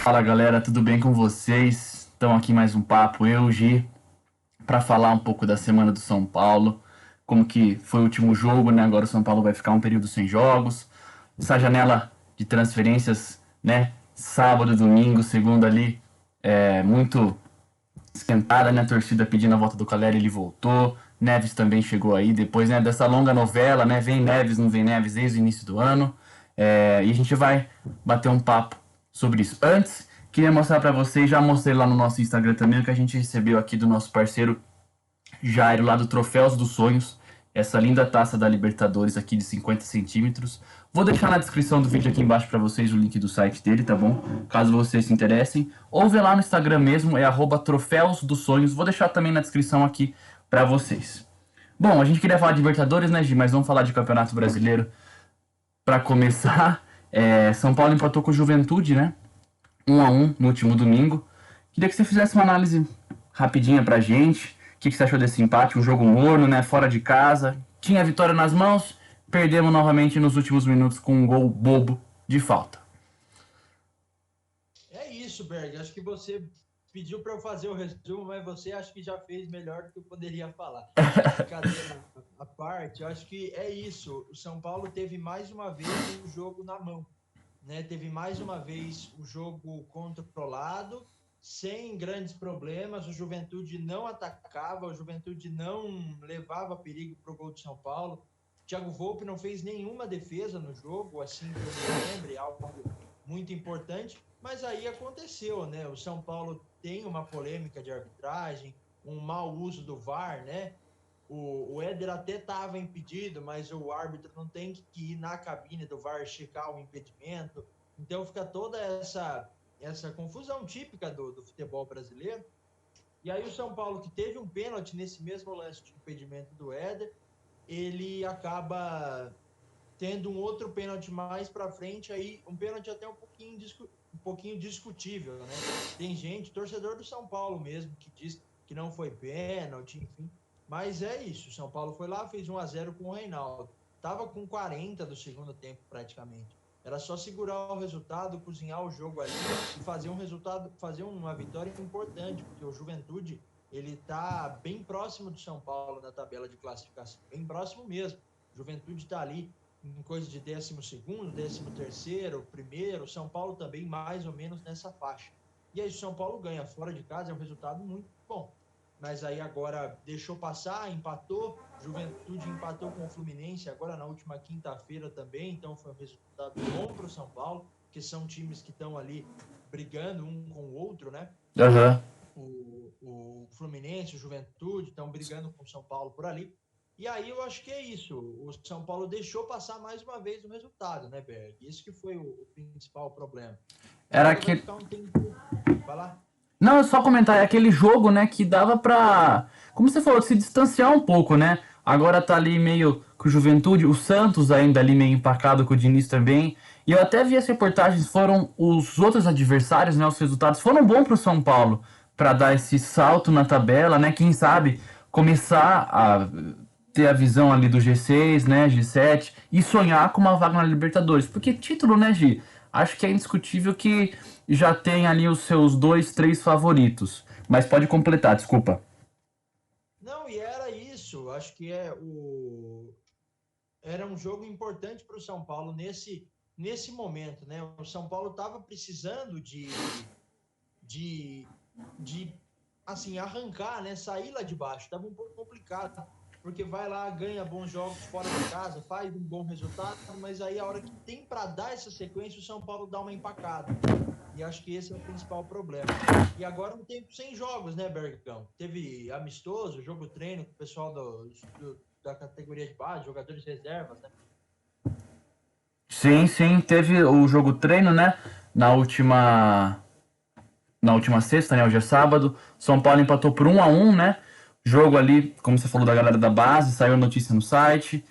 Fala galera, tudo bem com vocês? Estão aqui mais um papo, eu, Gi, para falar um pouco da semana do São Paulo, como que foi o último jogo, né? Agora o São Paulo vai ficar um período sem jogos, essa janela de transferências, né? Sábado, domingo, segunda ali, muito esquentada, né? A torcida pedindo a volta do Caleri, ele voltou. Neves também chegou aí, depois, né, dessa longa novela, né? Vem Neves, não vem Neves desde o início do ano. E a gente vai bater um papo sobre isso. Antes, queria mostrar para vocês, já mostrei lá no nosso Instagram também, o que a gente recebeu aqui do nosso parceiro Jairo, lá do Troféus dos Sonhos, essa linda taça da Libertadores aqui de 50 centímetros. Vou deixar na descrição do vídeo aqui embaixo para vocês o link do site dele, tá bom? Caso vocês se interessem. Ou vê lá no Instagram mesmo, é @Troféus dos Sonhos. Vou deixar também na descrição aqui para vocês. Bom, a gente queria falar de Libertadores, né, Gi? Mas vamos falar de Campeonato Brasileiro. Para começar, São Paulo empatou com o Juventude, né? 1-1 no último domingo. Queria que você fizesse uma análise rapidinha pra gente. O que você achou desse empate? Um jogo morno, né? Fora de casa. Tinha a vitória nas mãos. Perdemos novamente nos últimos minutos com um gol bobo de falta. É isso, Berg. Acho que você pediu para eu fazer o resumo, mas você acha que já fez melhor do que eu poderia falar. Brincadeira à parte, eu acho que é isso. O São Paulo teve mais uma vez o jogo na mão, né? Teve mais uma vez o jogo controlado, sem grandes problemas. O Juventude não atacava, o Juventude não levava perigo para o gol de São Paulo. Thiago Volpe não fez nenhuma defesa no jogo, assim que eu me lembre, algo muito importante. Mas aí aconteceu, né? O São Paulo tem uma polêmica de arbitragem, um mau uso do VAR, né? O Éder até estava impedido, mas o árbitro não tem que ir na cabine do VAR checar o impedimento. Então fica toda essa confusão típica do futebol brasileiro. E aí o São Paulo, que teve um pênalti nesse mesmo lance de impedimento do Éder, ele acaba tendo um outro pênalti mais para frente, aí um pênalti até um pouquinho discutível, né? Tem gente, torcedor do São Paulo mesmo, que diz que não foi pênalti, enfim. Mas é isso, o São Paulo foi lá, fez 1-0 com o Reinaldo. Tava com 40 do segundo tempo praticamente. Era só segurar o resultado, cozinhar o jogo ali e fazer um resultado, fazer uma vitória importante, porque o Juventude, ele tá bem próximo do São Paulo na tabela de classificação, bem próximo mesmo. O Juventude tá ali em coisa de 12º, 13º, primeiro. São Paulo também mais ou menos nessa faixa. E aí o São Paulo ganha fora de casa, é um resultado muito bom. Mas aí agora deixou passar, empatou, Juventude empatou com o Fluminense agora na última quinta-feira também, então foi um resultado bom para o São Paulo, que são times que estão ali brigando um com o outro, né? Aham. O Fluminense, o Juventude estão brigando com o São Paulo por ali. E aí eu acho que é isso. O São Paulo deixou passar mais uma vez o resultado, né, Berg? Isso que foi o principal problema. Era Agora vai que. ficar um tempo. Vai lá. Não, é só comentar, é aquele jogo, né, que dava pra, como você falou, se distanciar um pouco, né? Agora tá ali meio com o Juventude, o Santos ainda ali meio empacado com o Diniz também. E eu até vi as reportagens, foram os outros adversários, né, os resultados foram bons pro São Paulo pra dar esse salto na tabela, né? Quem sabe começar a ter a visão ali do G6, né, G7 e sonhar com uma vaga na Libertadores. Porque título, né, Gi? Acho que é indiscutível que já tem ali os seus dois, três favoritos. Mas pode completar, desculpa. Não, e era isso. Acho que era um jogo importante para o São Paulo nesse momento, né? O São Paulo estava precisando de, de assim, arrancar, né? Sair lá de baixo. Estava um pouco complicado, porque vai lá, ganha bons jogos fora de casa, faz um bom resultado, mas aí a hora que tem para dar essa sequência, o São Paulo dá uma empacada. E acho que esse é o principal problema. E agora um tempo sem jogos, né, Bergão? Teve amistoso, jogo treino com o pessoal da categoria de base, jogadores reservas, né? Sim, sim, teve o jogo treino, né? Na última na última sexta, né? Hoje é sábado. São Paulo empatou por 1-1, né? Jogo ali, como você falou da galera da base, saiu notícia no site,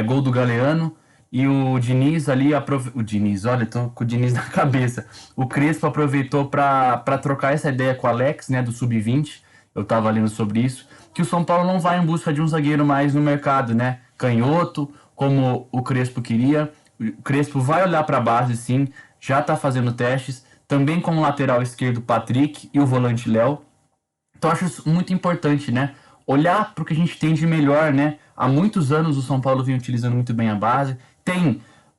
gol do Galeano. E o Diniz ali, o Diniz, olha, tô com o Diniz na cabeça. O Crespo aproveitou para trocar essa ideia com o Alex, né, do Sub-20. Eu tava lendo sobre isso. Que o São Paulo não vai em busca de um zagueiro mais no mercado, né? Canhoto, como o Crespo queria. O Crespo vai olhar para a base, sim, já tá fazendo testes. também com o lateral esquerdo Patrick e o volante Léo. Então acho isso muito importante, né? Olhar para o que a gente tem de melhor, né? Há muitos anos o São Paulo vem utilizando muito bem a base.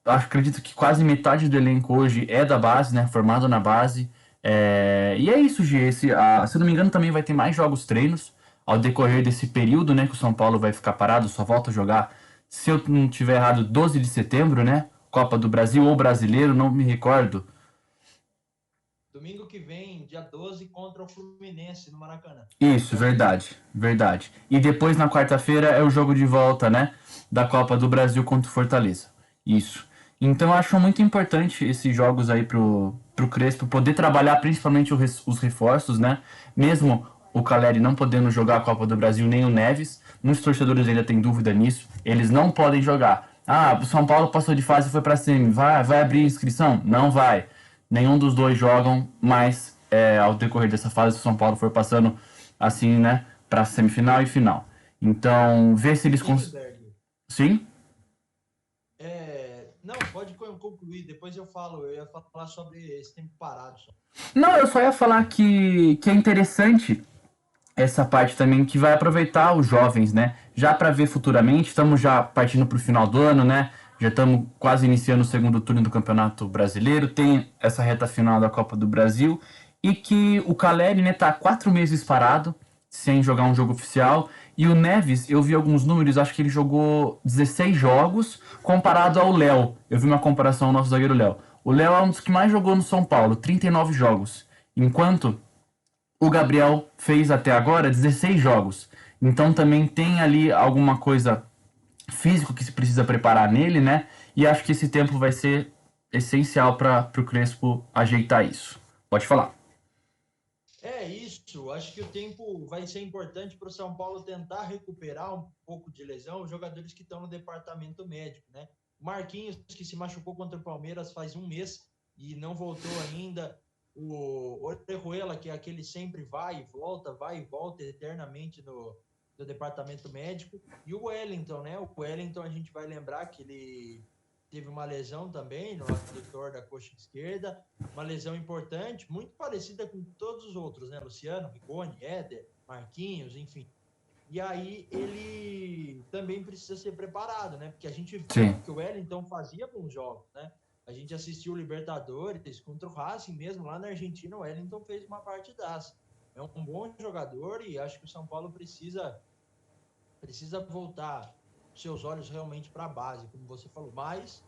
Acredito que quase metade do elenco hoje é da base, né? Formado na base. E é isso, Gi. Se eu não me engano, também vai ter mais jogos treinos ao decorrer desse período, né? Que o São Paulo vai ficar parado, só volta a jogar, se eu não tiver errado, 12 de setembro, né? Copa do Brasil ou Brasileiro, não me recordo. Domingo que vem, dia 12, contra o Fluminense no Maracanã. Isso, verdade, verdade. E depois na quarta-feira é o jogo de volta, né? Da Copa do Brasil contra o Fortaleza. Isso. Então eu acho muito importante esses jogos aí pro Crespo poder trabalhar principalmente os reforços, né? Mesmo o Caleri não podendo jogar a Copa do Brasil nem o Neves, muitos torcedores ainda têm dúvida nisso. Eles não podem jogar. Ah, o São Paulo passou de fase e foi pra semi. Vai abrir inscrição? Não vai. Nenhum dos dois jogam, mas ao decorrer dessa fase o São Paulo for passando assim, né, para semifinal e final. Então, ver se eles conseguem. Sim? Não, pode concluir, depois eu ia falar sobre esse tempo parado. Não, eu só ia falar que é interessante essa parte também, que vai aproveitar os jovens, né? Já para ver futuramente, estamos já partindo para o final do ano, né? Já estamos quase iniciando o segundo turno do Campeonato Brasileiro, tem essa reta final da Copa do Brasil, e que o Caleri, né, tá 4 meses parado, sem jogar um jogo oficial, e o Neves, eu vi alguns números, acho que ele jogou 16 jogos, comparado ao Léo. Eu vi uma comparação ao nosso zagueiro Léo. O Léo é um dos que mais jogou no São Paulo, 39 jogos, enquanto o Gabriel fez até agora 16 jogos. Então também tem ali alguma coisa físico que se precisa preparar nele, né? E acho que esse tempo vai ser essencial para o Crespo ajeitar isso. Pode falar. É isso. Acho que o tempo vai ser importante para o São Paulo tentar recuperar um pouco de lesão os jogadores que estão no departamento médico, né? O Marquinhos, que se machucou contra o Palmeiras faz um mês e não voltou ainda. O Orejuela, que é aquele sempre vai e volta eternamente no departamento médico, e o Wellington, né? O Wellington, a gente vai lembrar que ele teve uma lesão também no adutor da coxa esquerda, uma lesão importante, muito parecida com todos os outros, né? Luciano, Rigoni, Éder, Marquinhos, enfim. E aí ele também precisa ser preparado, né? Porque a gente viu que o Wellington fazia bons jogos, né? A gente assistiu o Libertadores contra o Racing mesmo, lá na Argentina, o Wellington fez uma partidaça. É um bom jogador e acho que o São Paulo precisa voltar seus olhos realmente para a base, como você falou. Mas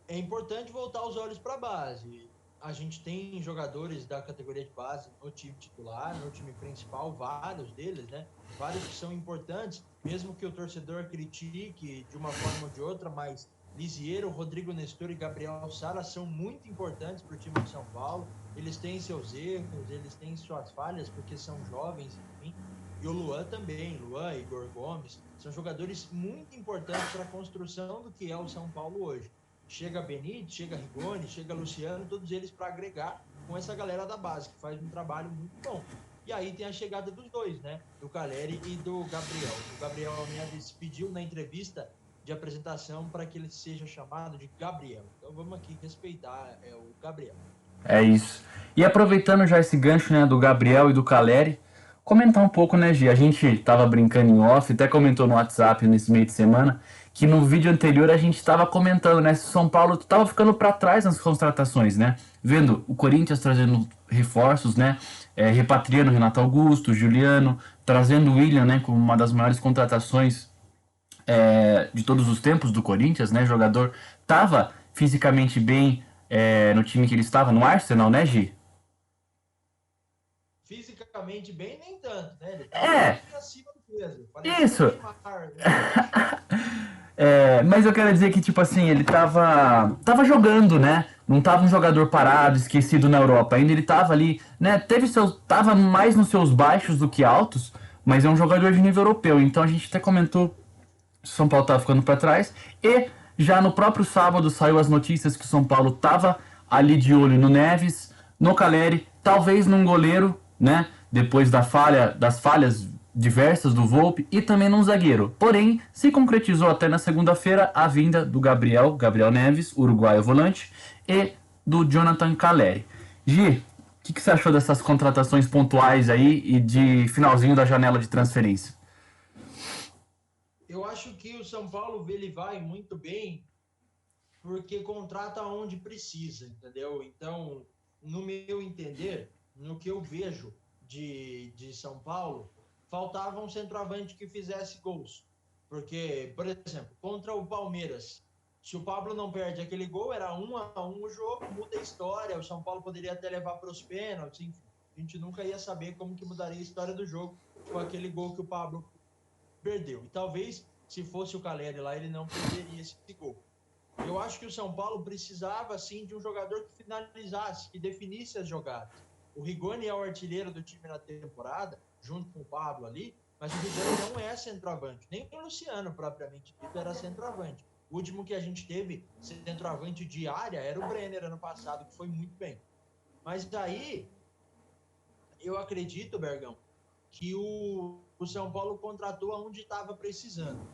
é importante voltar os olhos para a base. A gente tem jogadores da categoria de base no time titular, no time principal, vários deles, né? Vários que são importantes, mesmo que o torcedor critique de uma forma ou de outra, mas Lisiero, Rodrigo Nestor e Gabriel Sara são muito importantes para o time de São Paulo. Eles têm seus erros, eles têm suas falhas, porque são jovens, enfim. E o Luan também, Luan, Igor Gomes, são jogadores muito importantes para a construção do que é o São Paulo hoje. Chega Benítez, chega Rigoni, chega Luciano, todos eles para agregar com essa galera da base, que faz um trabalho muito bom. E aí tem a chegada dos dois, né? Do Caleri e do Gabriel. O Gabriel Neves pediu na entrevista de apresentação para que ele seja chamado de Gabriel. Então vamos aqui respeitar o Gabriel. É isso. E aproveitando já esse gancho, né, do Gabriel e do Caleri, comentar um pouco, né, Gi? A gente tava brincando em off, até comentou no WhatsApp nesse meio de semana, que no vídeo anterior a gente tava comentando, né, se o São Paulo tava ficando para trás nas contratações, né? Vendo o Corinthians trazendo reforços, né? Repatriando o Renato Augusto, Juliano, trazendo o William, né, como uma das maiores contratações de todos os tempos do Corinthians, né? O jogador tava fisicamente bem no time que ele estava, no Arsenal, né, Gi? Fisicamente bem, nem tanto, né? Ele tava acima do peso. Isso. Neymar, né? Mas eu quero dizer que, tipo assim, ele tava jogando, né? Não tava um jogador parado, esquecido na Europa. Ainda ele tava ali, né? Tava mais nos seus baixos do que altos, mas é um jogador de nível europeu. Então a gente até comentou o São Paulo tava ficando para trás. E já no próprio sábado saiu as notícias que o São Paulo tava ali de olho no Neves, no Caleri, talvez num goleiro, né? Depois das falhas diversas do Volpi e também num zagueiro. Porém, se concretizou até na segunda-feira a vinda do Gabriel Neves, uruguaio volante, e do Jonathan Caleri. Gi, o que você achou dessas contratações pontuais aí e de finalzinho da janela de transferência? Eu acho que o São Paulo ele vai muito bem porque contrata onde precisa, entendeu? Então, no meu entender, no que eu vejo de São Paulo, faltava um centroavante que fizesse gols. Porque, por exemplo, contra o Palmeiras, se o Pablo não perde aquele gol, era 1-1 o jogo, muda a história, o São Paulo poderia até levar para os pênaltis, enfim. A gente nunca ia saber como que mudaria a história do jogo com aquele gol que o Pablo perdeu. E talvez, se fosse o Caleri lá, ele não perderia esse gol. Eu acho que o São Paulo precisava, sim, de um jogador que finalizasse, que definisse as jogadas. O Rigoni é o artilheiro do time na temporada, junto com o Pablo ali, mas o Rigoni não é centroavante. Nem o Luciano, propriamente dito, era centroavante. O último que a gente teve centroavante de área era o Brenner, ano passado, que foi muito bem. Mas daí, eu acredito, Bergão, que o São Paulo contratou onde estava precisando.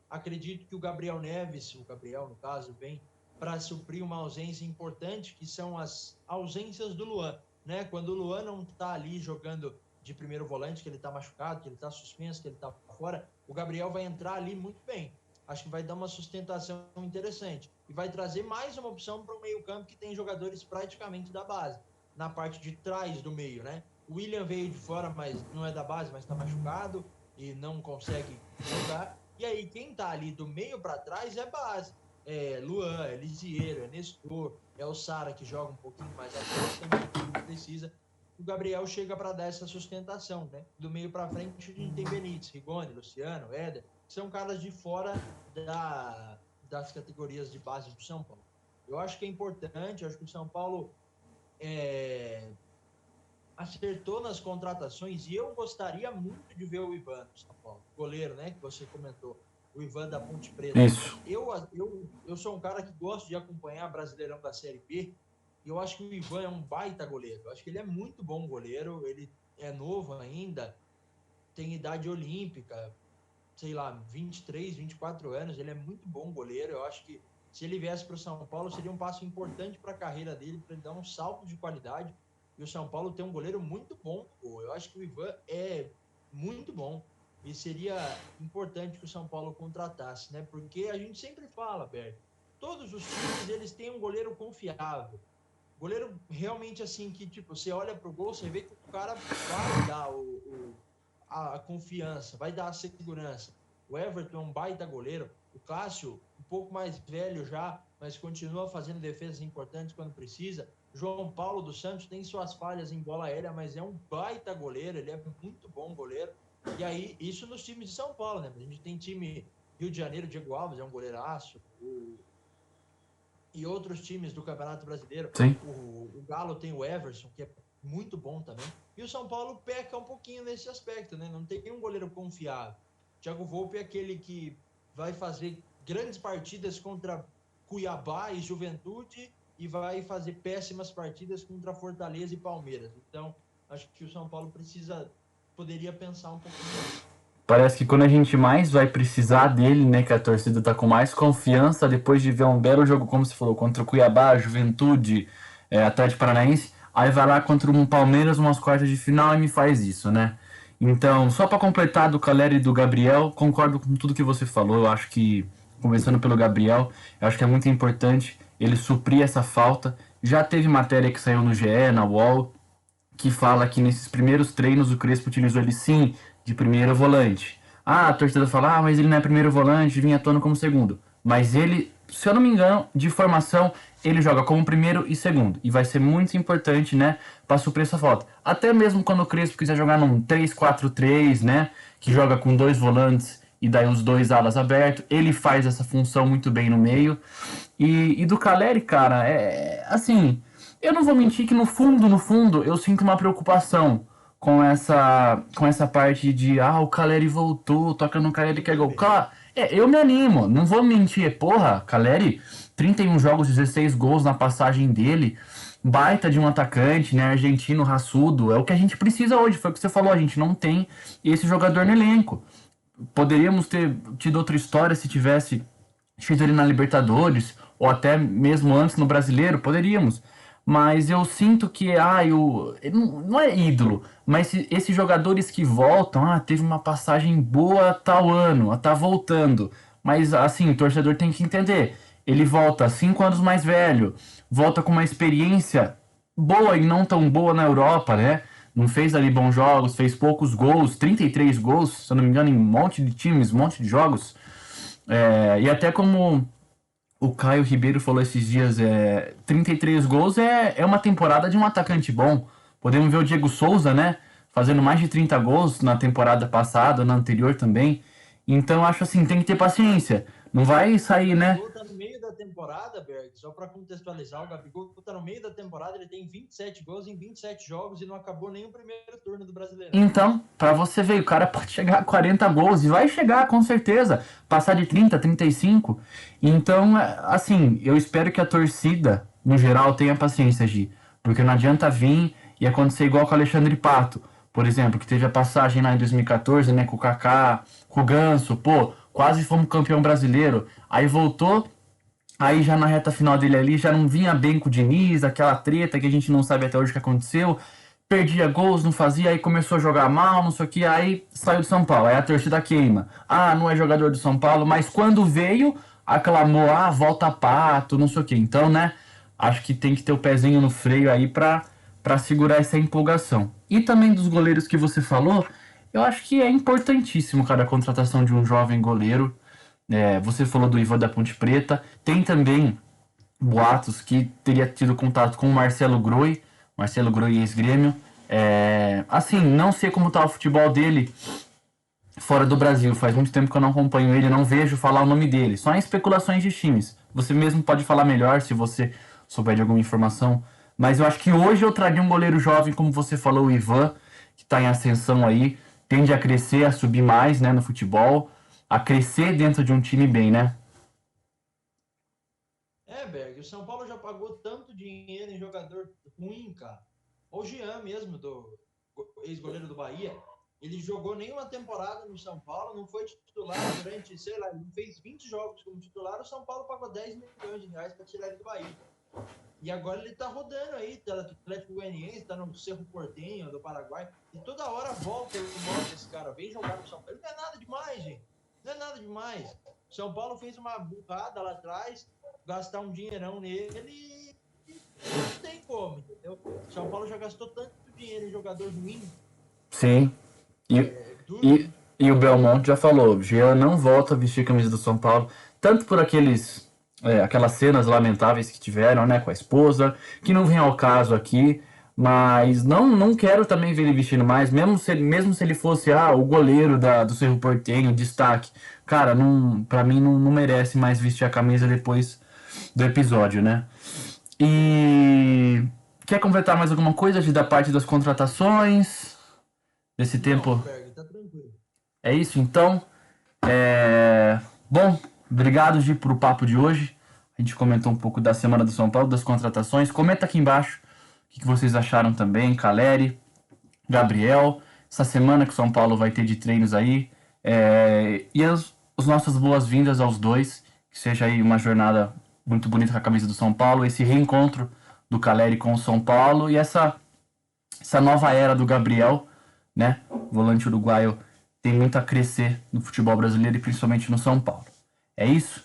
Acredito que o Gabriel Neves, o Gabriel no caso, vem para suprir uma ausência importante, que são as ausências do Luan, né? Quando o Luan não está ali jogando de primeiro volante, que ele está machucado, que ele está suspenso, que ele está fora, o Gabriel vai entrar ali muito bem. Acho que vai dar uma sustentação interessante e vai trazer mais uma opção para o meio-campo que tem jogadores praticamente da base, na parte de trás do meio, né? O William veio de fora, mas não é da base, mas está machucado e não consegue jogar. E aí, quem tá ali do meio para trás é base. É Luan, é Lisieiro, é Nestor, é o Sara que joga um pouquinho mais atrás também, quando precisa. O Gabriel chega para dar essa sustentação, né? Do meio para frente, a gente tem Benítez, Rigoni, Luciano, Éder, que são caras de fora das categorias de base do São Paulo. Eu acho que é importante, eu acho que o São Paulo acertou nas contratações e eu gostaria muito de ver o Ivan no São Paulo, goleiro, né, que você comentou, o Ivan da Ponte Preta. Isso. Eu sou um cara que gosto de acompanhar Brasileirão da Série B e eu acho que o Ivan é um baita goleiro. Eu acho que ele é muito bom goleiro, ele é novo ainda, tem idade olímpica, sei lá, 23, 24 anos, ele é muito bom goleiro. Eu acho que se ele viesse para o São Paulo, seria um passo importante para a carreira dele, para ele dar um salto de qualidade. E o São Paulo tem um goleiro muito bom. Eu acho que o Ivan é muito bom. E seria importante que o São Paulo contratasse, né? Porque a gente sempre fala, Berto, todos os times, eles têm um goleiro confiável. Goleiro realmente assim, que tipo, você olha pro gol, você vê que o cara vai dar a confiança, vai dar a segurança. O Everton é um baita goleiro. O Cássio, um pouco mais velho já, mas continua fazendo defesas importantes quando precisa. João Paulo dos Santos tem suas falhas em bola aérea, mas é um baita goleiro, ele é muito bom goleiro. E aí, isso nos times de São Paulo, né? A gente tem time Rio de Janeiro, Diego Alves é um goleiraço. E outros times do Campeonato Brasileiro. Sim. O Galo tem o Everson, que é muito bom também. E o São Paulo peca um pouquinho nesse aspecto, né? Não tem um goleiro confiável. Thiago Volpe é aquele que vai fazer grandes partidas contra Cuiabá e Juventude e vai fazer péssimas partidas contra Fortaleza e Palmeiras. Então, acho que o São Paulo poderia pensar um pouquinho nisso. Parece que quando a gente mais vai precisar dele, né, que a torcida tá com mais confiança, depois de ver um belo jogo, como você falou, contra o Cuiabá, Juventude, Atlético Paranaense, aí vai lá contra um Palmeiras, umas quartas de final e me faz isso, né? Então, só para completar do Caleri e do Gabriel, concordo com tudo que você falou. Eu acho que, começando pelo Gabriel, eu acho que é muito importante ele suprir essa falta. Já teve matéria que saiu no GE, na UOL, que fala que nesses primeiros treinos o Crespo utilizou ele sim de primeiro volante. Ah, a torcida fala, mas ele não é primeiro volante, vinha atuando como segundo. Mas ele, se eu não me engano, de formação, ele joga como primeiro e segundo. E vai ser muito importante, né, para suprir essa falta. Até mesmo quando o Crespo quiser jogar num 3-4-3, né, que joga com dois volantes e daí os dois alas abertos, ele faz essa função muito bem no meio. E do Caleri, cara, assim, eu não vou mentir que no fundo, eu sinto uma preocupação com essa parte de, o Caleri voltou, toca no Caleri que é gol. Claro, eu me animo, não vou mentir, porra, Caleri, 31 jogos, 16 gols na passagem dele, baita de um atacante, né, argentino, raçudo, é o que a gente precisa hoje, foi o que você falou, a gente não tem esse jogador no elenco. Poderíamos ter tido outra história se tivesse tido ele na Libertadores, ou até mesmo antes no Brasileiro, poderíamos. mas eu sinto que, não é ídolo, mas esses jogadores que voltam, teve uma passagem boa tal ano, tá voltando. Mas assim, o torcedor tem que entender, ele volta 5 anos mais velho, volta com uma experiência boa e não tão boa na Europa, né? Não fez ali bons jogos, fez poucos gols, 33 gols, se eu não me engano, em um monte de times, um monte de jogos. E até como o Caio Ribeiro falou esses dias, 33 gols é uma temporada de um atacante bom. Podemos ver o Diego Souza, né? Fazendo mais de 30 gols na temporada passada, na anterior também. Então, acho assim, tem que ter paciência. Não vai sair, O né? Gabigol tá no meio da temporada, Berg, só para contextualizar, o Gabigol tá no meio da temporada, ele tem 27 gols em 27 jogos e não acabou nem o primeiro turno do Brasileirão. Então, pra você ver, o cara pode chegar a 40 gols e vai chegar com certeza, passar de 30, 35. Então, assim, eu espero que a torcida, no geral, tenha paciência, Gi, porque não adianta vir e acontecer igual com o Alexandre Pato, por exemplo, que teve a passagem lá em 2014, né, com o Kaká, com o Ganso, pô, quase fomos campeão brasileiro, aí voltou. Aí já na reta final dele ali, já não vinha bem com o Diniz, aquela treta que a gente não sabe até hoje o que aconteceu. Perdia gols, não fazia, aí começou a jogar mal, não sei o que, aí saiu do São Paulo. Aí a torcida queima. Não é jogador do São Paulo, mas quando veio, aclamou, volta Pato, não sei o que. Então, né, acho que tem que ter o pezinho no freio aí pra segurar essa empolgação. E também dos goleiros que você falou, eu acho que é importantíssimo, cara, a contratação de um jovem goleiro. Você falou do Ivan da Ponte Preta. Tem também boatos que teria tido contato com o Marcelo Groi ex-grêmio. Assim, não sei como tá o futebol dele fora do Brasil. Faz muito tempo que eu não acompanho ele, não vejo falar o nome dele. Só em especulações de times. Você mesmo pode falar melhor se você souber de alguma informação. Mas eu acho que hoje eu traria um goleiro jovem, como você falou, o Ivan, que está em ascensão aí, tende a crescer, a subir mais, né, no futebol, a crescer dentro de um time bem, né? Berg, o São Paulo já pagou tanto dinheiro em jogador ruim, cara. O Jean mesmo, do ex-goleiro do Bahia, ele jogou nenhuma temporada no São Paulo, não foi titular durante, sei lá, ele fez 20 jogos como titular, o São Paulo pagou 10 milhões de reais para tirar ele do Bahia. E agora ele tá rodando aí, tá no Atlético Goianiense, tá no Cerro Porteño do Paraguai, e toda hora volta e mostra esse cara, vem jogar no São Paulo. Ele não é nada demais, gente. Não é nada demais. São Paulo fez uma burrada lá atrás, gastar um dinheirão nele e não tem como, entendeu? São Paulo já gastou tanto dinheiro em jogador ruim. Sim. E o Belmonte já falou, Jean não volta a vestir a camisa do São Paulo, tanto por aquelas cenas lamentáveis que tiveram, né, com a esposa, que não vem ao caso aqui, mas não quero também ver ele vestindo mais, mesmo se ele fosse o goleiro do Cerro Porteño, destaque. Cara, pra mim não merece mais vestir a camisa depois do episódio, né? E quer completar mais alguma coisa da parte das contratações desse tempo? Berg, tá tranquilo. É isso então. Bom, obrigado, Gi, por o papo de hoje. A gente comentou um pouco da Semana do São Paulo, das contratações. Comenta aqui embaixo o que vocês acharam também, Caleri, Gabriel, essa semana que o São Paulo vai ter de treinos aí. E as nossas boas-vindas aos dois. Que seja aí uma jornada muito bonita com a camisa do São Paulo, esse reencontro do Caleri com o São Paulo e essa nova era do Gabriel, né? Volante uruguaio tem muito a crescer no futebol brasileiro e principalmente no São Paulo. É isso.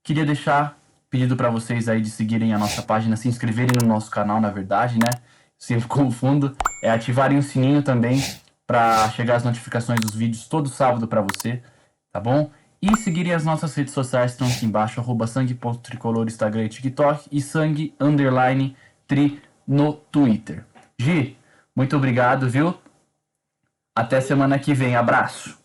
Queria deixar pedido para vocês aí de seguirem a nossa página, se inscreverem no nosso canal, na verdade, né? Sempre confundo. Ativarem o sininho também para chegar as notificações dos vídeos todo sábado para você, tá bom? E seguirem as nossas redes sociais, estão aqui embaixo, @sangue.tricolor, Instagram e TikTok, e sangue_tri no Twitter. Gi, muito obrigado, viu? Até semana que vem. Abraço.